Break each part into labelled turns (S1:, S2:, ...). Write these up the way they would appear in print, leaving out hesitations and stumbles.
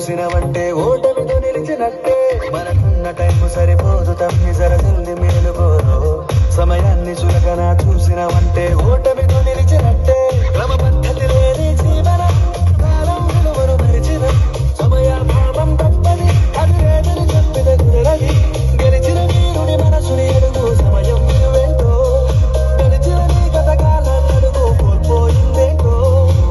S1: చూసినవంటే ఓటమితో నిలిచినట్టే. మనకున్న టైం సరిపోదు తమ్మి జర జల్ది మేలుకోరు. సమయాన్ని చులకన చూసినవంటే ఓటమితో నిలిచినట్టే. క్రమ పద్ధతి లేని జీవనం కాలం విలువను మరిచిన సమయాభావం తప్పది. అది లేదని చెప్పిన కుదరది. గెలిచిన వీరుడి మనసుని ఎడుగు సమయం విలువేంటో. గెలిచిన నీ గతకాలాన్ని అడుగు కోల్పోయిందేంటో.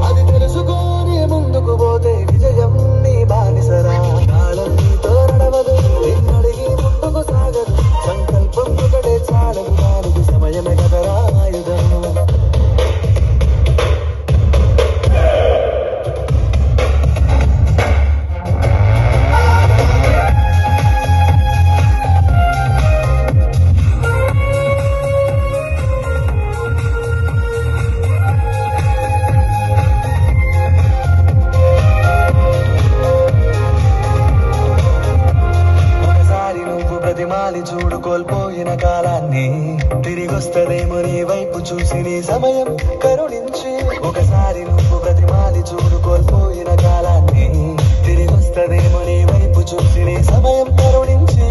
S1: అది తెలుసుకొని ముందుకు పోతే విజయం నీ బానిసరా. కాలం నీతో నడవదు నిన్నడిగి ముందుకు సాగదు. సంకల్పం ఒకటే చాలదు దానికి సమయమే కదరా ఆయుధం. ప్రతిమాలి చూడు కోల్పోయిన కాలాన్ని. తిరిగొస్తదేమో నీ వైపు చూసి నీ సమయం కరుణించి. ఒకసారి నువ్వు ప్రతిమాలి చూడు కోల్పోయిన కాలాన్ని. తిరిగొస్తదేమో నీ వైపు చూసి నీ సమయం కరుణించి.